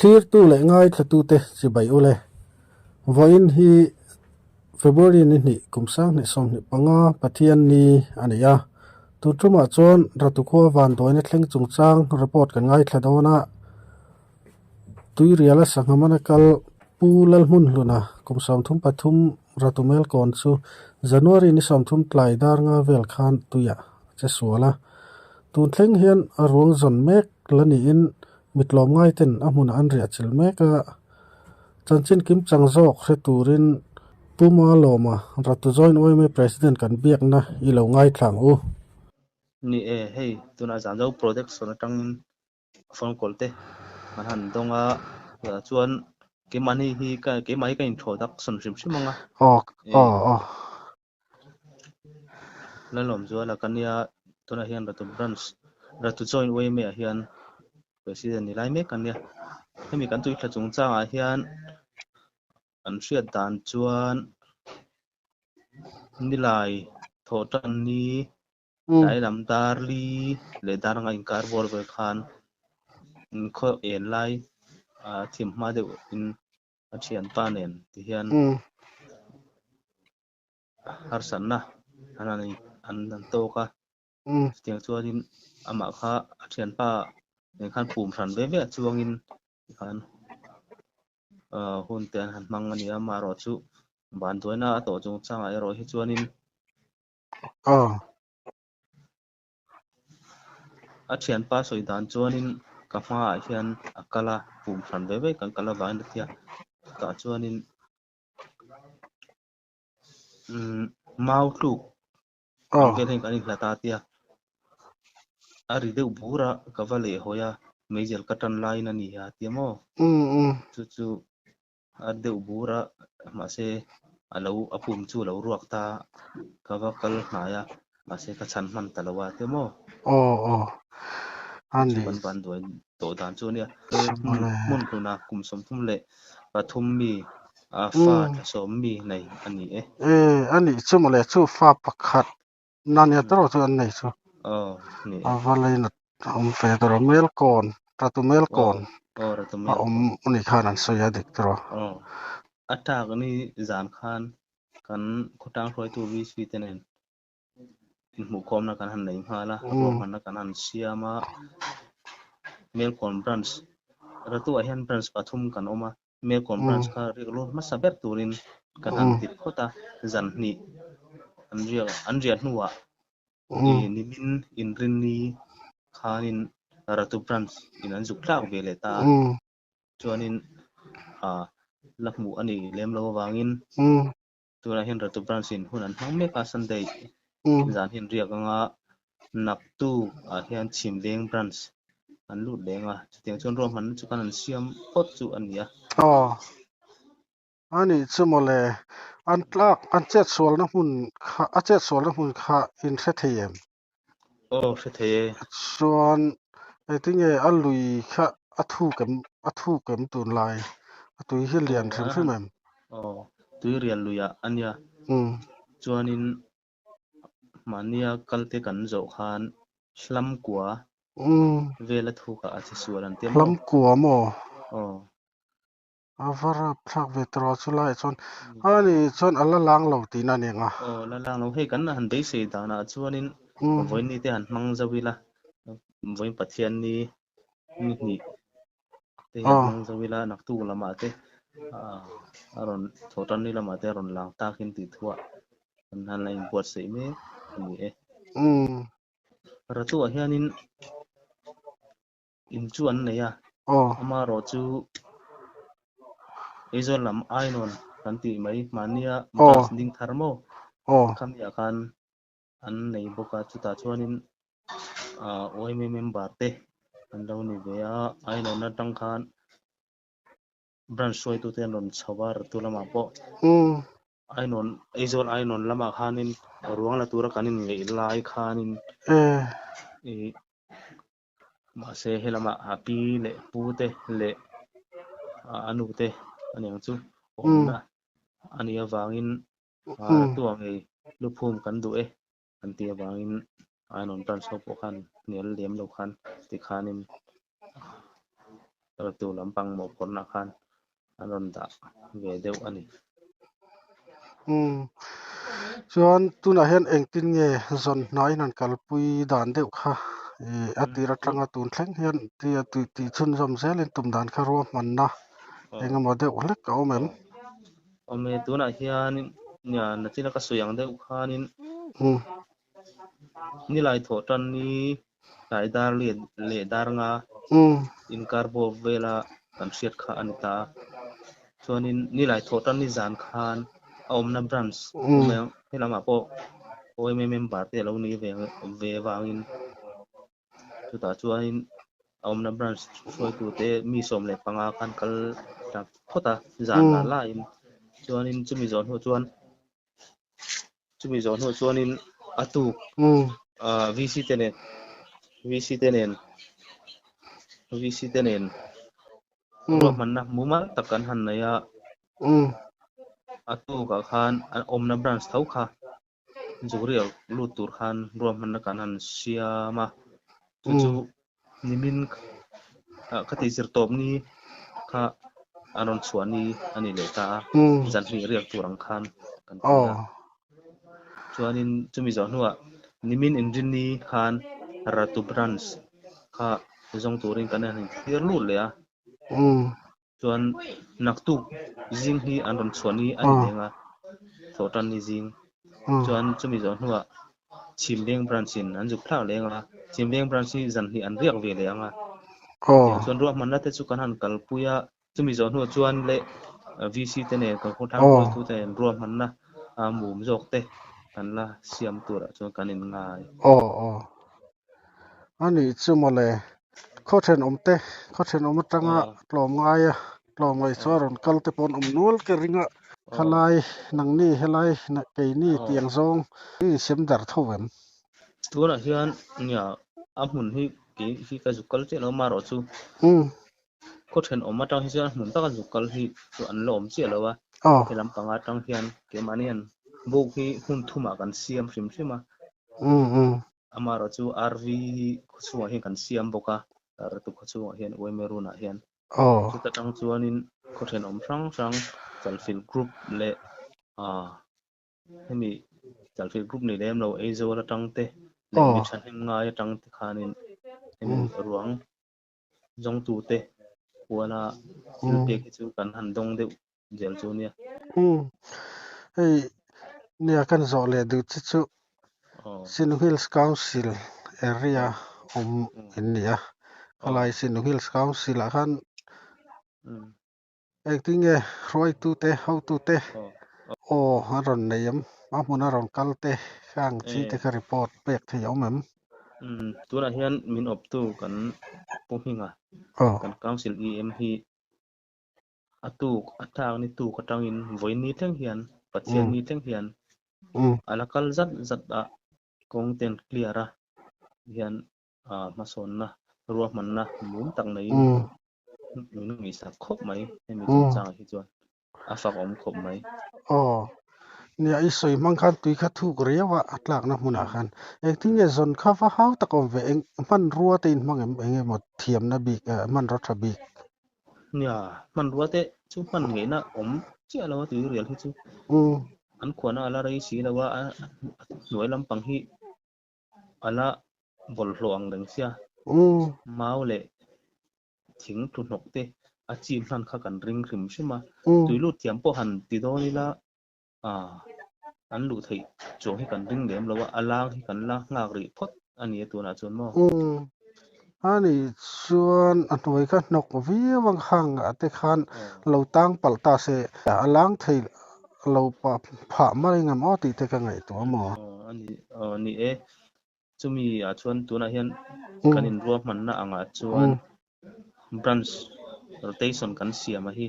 clear tu le ngai thla tu te chi bai ule voin hi February ni ni kumsang ni som ni panga pathian ni ania tu tuma chon ratukho van toina thleng chungchang report kan ngai thladona tui riala sangamana kal pulal mun luna kumsam thum pathum ratumel kon chu January ni som thum tlai dar nga vel khan tuya che suala tu thleng hian arung zon mek lani in mitlom ngai ten amun an ria chil meka chanchin kim changjok hre turin puma loma ratu join oi me president kan biak na ilo ngai thlang u ni hei tuna zanjo project sona tang phone call te man han donga chuan ke mani hi ka introduction sim anga oh lalom zo la kania tuna hian ratu branch ratu join oi me hian president ni lai me kania hemi kan tui thla chungchang a hian an hriat dan chuan nilai thotan ni dai lam dar li le dar nga in kar bor ve khan kho en lai thim ma de in a thian pa nen ti hian har san na anani an to ka tiang chuan in ama kha a thian pa nen khan pum thran ve ve chuangin khan hun te han mang ani ama ro chu ban toina to chung changa ero hi chuanin a thian pa soi dan chuanin ka hma ah hian akala pum thran ve ve kan kala vain tia ta chuanin mau tluk ang vel hen kan hla ta tia ari deuh bura kavale hoya meijel katan line ani ha tiamo chu a deuh bura ma se alo apum chu lo ruak ta kavakal hnaya ma se ka chan man talawa tiamo ani ban doi to dan chu nia mun tuna kum som thum le pathum mi a fa som mi nei ani ani chumale chu fa pakhat nania tro chu an nei chu ni avalai na fe tro mel kon tatu mel kon ra to a mel uni khan an soya dik tro attack ni zan khan kan khotang hroi tu vi swi tenen mu khom na kan han nei hala ro man na kan han siama melkon branch ratu a hian branch pathum kan oma melkon branch kha reglo ma saber turin kan han tip khota zan ni anria hnuwa nimin inrin ni khanin ratu branch in an zuk thlak ve le ta chuanin lakmu ani lem lo wangin tuna hian ratu branch in hun an hmang mek a sunday zan hin riak anga naktu a hian chimleng branch an lut lenga tiang chuan ro man chu kan an siam pot chu ania ani chumale an tlak an chet sual na hun kha a chet sual na hun kha in the theyem hre thei chuan I think alui kha athu kem tun lai atui hi lian thrim thrim em tui rian luya ania chuanin mania kalte kan zo khan hlam kwa vela thu ka achi sualan temo hlam kwa mo avara phak ve tro chulai chon ani chon alla lang lo ti na nenga la lang lo he kan han dei se da na chuanin voin ni te han mang zawila voin pathian ni te han mang zawila nak tu lama te aron thotan ni lama te aron lang takin ti thua han lai buat se me ni ratu a hianin in chuan nei a ama ro chu ezol lam ainon kan ti mai mania mas ding tharmo khamya kan an nei boka chuta chuanin oi me member te an lo ni ve a ainon na tang khan branch soi tu ten ron chawar tu lama po ainon ezol ainon lama khanin ruang la tura kanin ngei lai khanin ma se helama happy le pute le anu te aniang chu omna ania wangin tu angai luphum kan du an tia wangin ainon branch ho po khan nel lem lo khan ti khanin ratu lampang mo korna khan anon da ve deuh ani chuan tuna hian engtin nge zon hnai nan kalpui dan deuh kha atira tanga tun thleng hian ti chun zom zelin tum dan kha ruam man na engemaw deuh hlek ka awmem ome tuna hian nya na china ka suyang deuh khanin ni lai tho tan ni lai dar le dar nga in karbo vela kan hriat kha anita chuanin ni lai tho tan ni zan khan a awmna branch umeng helama po oi member te lo ni ve wangin chuta chuanin a awmna branch hruai tu te mi som le panga khan kal ta phota zan na la in chuanin chumi zon hu chuanin atu VC tenen ruam man na muma takan han na ya atu ka khan omna branch thau kha zurial lu tur khan ruam man na kan han siama chu nimin khati sir top ni kha anon chuani ani le ta zan hi riak turang khan kan tia chuanin chumi zon huwa nimin engine ni khan ratu branch kha zong turin kan han clear lu le a chuan naktu zing hi anon chuani ani lenga thotan ni zing chuan chumi zon huwa chimleng branch in an juk thla lenga chimleng branch hi zan hi an riak ve le anga tiang chuan ruah man na te chu kan han kal puya chumi zon huwa chuan le VC te ne kan khawng thang poi tu te ruah man na mum jok te kan la siam tura chuan kan in ngai ani chumole khothen om tanga tlom ngai tlom ngai charon kalte pon om nual ke ringa khalai nangni helai na keini tiang zong ni sem dar thowem tuna hian nya amun hi ki ka zukal che no maro chu khothen om atang hi chuan mun taka zukal hi chu an lo om che lowa helam panga tang hian ke manian buk hi hun thuma kan siam hrim hrima amaro chu RV chuwa hi kan siam boka ratu chuwa hian Wemeruna hian chu ta tang chuanin khothen om rang chalfil group le hemi chalfil group ni lem lo eizo la tang te le mi than hem ngai tang te khanin hemi ruang zong tu te wala tilpe ki chu kan han dong de jel chu nia hey nia kan zo le du chu Sin Hills Council area India kalai Sin Hills Council akan ektinge roi tu te how tu te haron neyam amun haron kalte kang chi te ka report pek the yomem tuna hian min op tu kan puhinga kan council em hi atuk atang ni tu katangin voin ni teng hian pathian ni teng hian alakal zat a content clear a hian mason na ruah man na mum tak nei min ngi sa khop mai hemi chu chang hi chuan afak om khop mai nia isoi mangkhan tui kha thu rewa atlak na hmuna khan ektinge zon kha fa hau takom ve eng man ruwa te in mangem enge mo thiam na bik man ro tha bik nia man ruwa te chu man nge na om chi alo tu rial hi chu an khwana ala rei si lawa nuai lampang hi ala bol hloang leng sia mau le thing tu nok te a chi hlan kha kan ring hrim shima tuilu tiam po han ti do ni la an lu thei chong hi kan ring lem lawa alang hi kan la ngak ri phot ani tuna chon mo ani chuan a hnuai kha hnok viewang hang ate khan lo tang palta se alang thei lo pa pha mai ngam o ti te ka ngai to mo ani chumi a chuan tuna hian kanin ruah man na anga chuan branch rotation kan siam a hi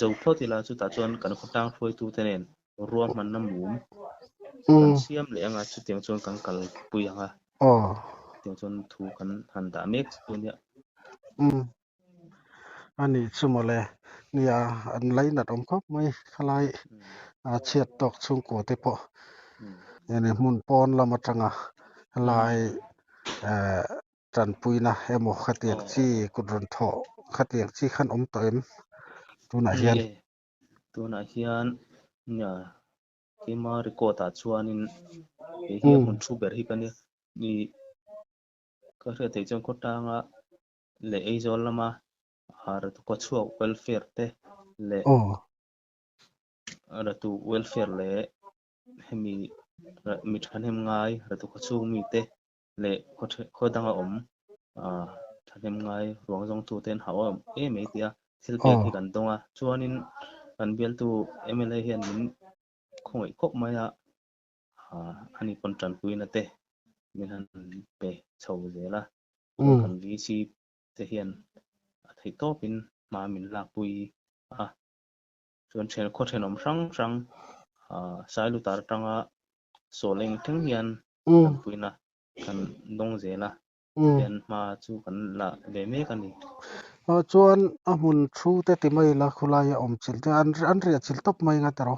zo thotila chu ta chuan kan khotang hruai tu te nen ruah man na mum kan siam le anga chu tiang chuan kan kal pui anga tiang chuan thu kan han da mek chu nia ani chumole nia an lai na tom khop mai khalai a chiat tok chung ko te po ene mun pon lama tanga lai tran puina emo khatiak chi kudron tho khát tiếng chi khăn to em tu nãy ni hiền e tuna hian nya kema record a chuanin he hi mun thu ber hi kani ni ka hria thei chuan kawtanga le aizol lama ratu ko chuak welfare te le oh ratu welfare le hemi mi thanem ngai ratu ko chung mi te le khodanga om thanem ngai ruang jong tu ten hawa e me tia thilpek hi oh kan donga chuanin kan bial tu MLA hian min khongei kop maya ani kontran puina te min han pe chho zela chuan kan VC te hian thei topin ma min lak pui chuan then om hrang sai lu tar tanga soleng theng hian kan puina kan dong zela hian ma chu kan la ve me kan ni chuan a hmun thu te ti mai la khulai a awm chil te an ria chil top mai nga taro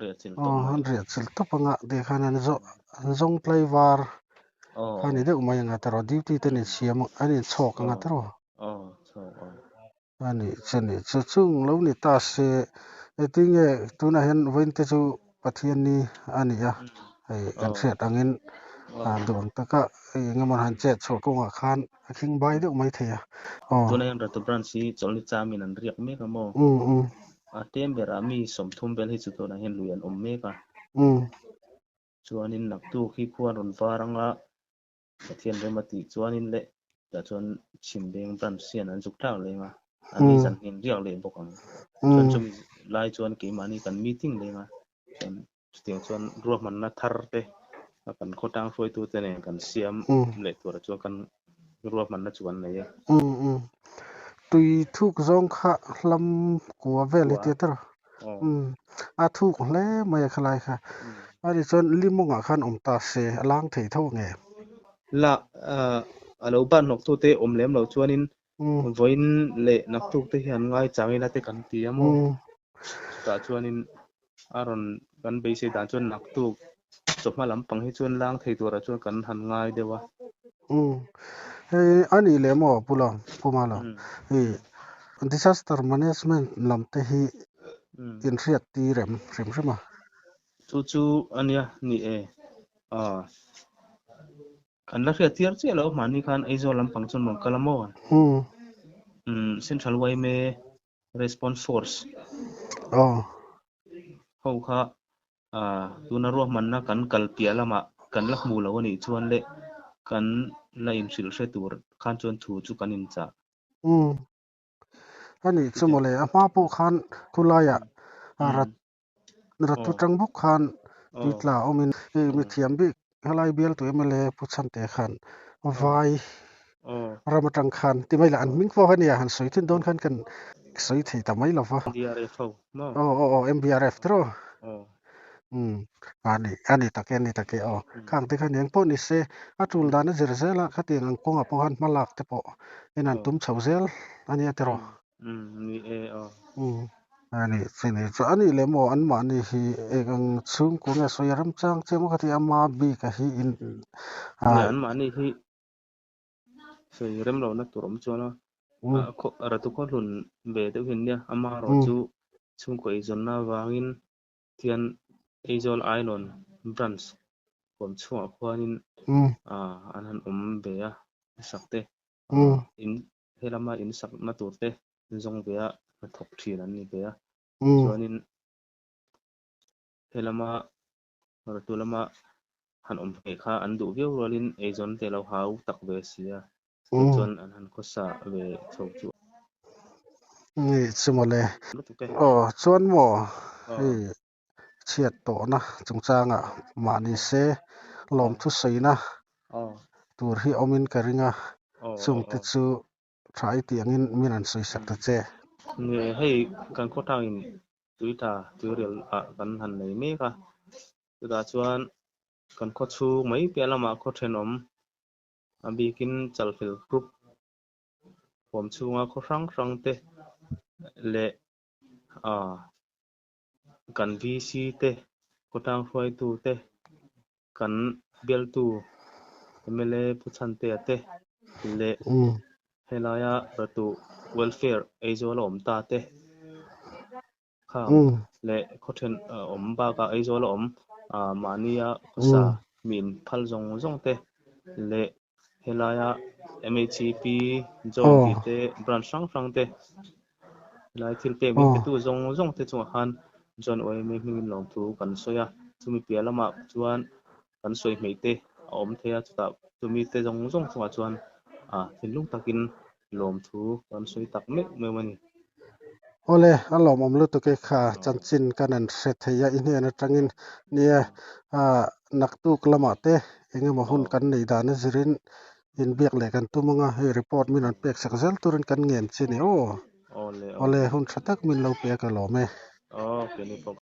re chil top mai an ria chil top anga de khan an zong play var khan ide umai nga taro duty te ni siam ani chok nga taro so ani chani chu chung lo ni ta se etinge tuna hen voin te chu pathian ni ani a ai kan hriat angin duang taka ngamon han che chho ko nga khan akhing bai de umai theya tuna yan ratu branch si cholni chamin an riak me ka mo tem bera mi somthum bel hi chu tuna hen luyan om me ka chuanin naktu khi khuan ron varanga pathian remati chuanin le ta chuan chimbeng branch sian an juk thak lenga ani zan hin riak le bok ang chuan chumi lai chuan ke mani kan meeting lenga chuan tiang chuan ruah man na thar te kan khotang hroi tu te ne kan siam le tur chuan kan ruah man na chuan nei tui thuk zong kha lam kwa vel hi te tara a thuk hle mai khalai kha ari chon limonga khan om ta se alang thei tho nge la alo ban nok tu te om lem lo chuanin voin le nak tu te hian ngai changina te kan ti amo ta chuanin aron kan be se dan chuan nak tu chopma lampang hi chuan lang thei tur a chuan kan han ngai dewa hei ani le mo pumala disaster management lam te hi in riat ti rem rema chu ania ni e kan la hria tiar che lo mani khan aizo lampang chun mon kalamo central way me response force ho kha tuna ruah man na kan kal pia lama kan la hmu lo ani chuan le kan la in hril hre tur khan chuan thu chu kan in cha ani chumole a ma po khan kulaya ratu tangbuk khan tuitla omin mi thiam bi halai bial tu emele puchan te khan vai ramatang khan ti mai la an ming fo hania han soi thin don khan kan soi thei ta mai lova DRF ho no MBRF tro ani take khang te khan yang po ni se atul dana zerzela khating ang konga po han malak te po enan tum chauzel ani atero ni e ani sini so ani lemo an ma ni hi egang chung ko nga soyaram chang chemo khati ama bi ka hi in an ma ni hi so rem lo na turom chuana ratu ko lun be de hin nia ama ro chu chung ko izon na wangin tian Aizol Island branch kom chua khwanin an han be a sakte in helama in sak na turte zong be a thok thin an ni be a chuanin helama ratulama han he kha an du viau rolin Aizon te lo hau tak ve sia chuan an han khosa ve chho chu ni chumole chuan mo chiat to na chungchanga mani se lom thu soina tur hi omin karinga chung te chu thai tiangin minan soi sakta che nge hei kan khotang in tuita tutorial kan han nei me ka ta chuan kan kho chu mai pe lama kho then om abikin chalfil group pom chunga kho rang te le kan VC te khotang hruai tu te kan bial tu MLA puchan te ate le helaya ratu welfare ei zo lo om ta te kham le khothen om ba ka ei zo lo om mania kusa min phal zong zong te le helaya MHCP zone ti te branch rang rang te lai thil te min te tu zong zong te chu han zon oi me min long thu kan soya chumi pialama chuan kan soi mei te om thea chuta chumi te zong zong chu chuan thinlung takin lom thu kan soi tak me me mani ole alom om lu to ke kha chanchin kanan hre theya in hian atangin nia naktuk lama te enge mahun kan nei dan zirin in biak le kan tumanga he report min an pek sak zel turin kan ngem chini o ole ole hun thatak min lo pe ka lo me ke ni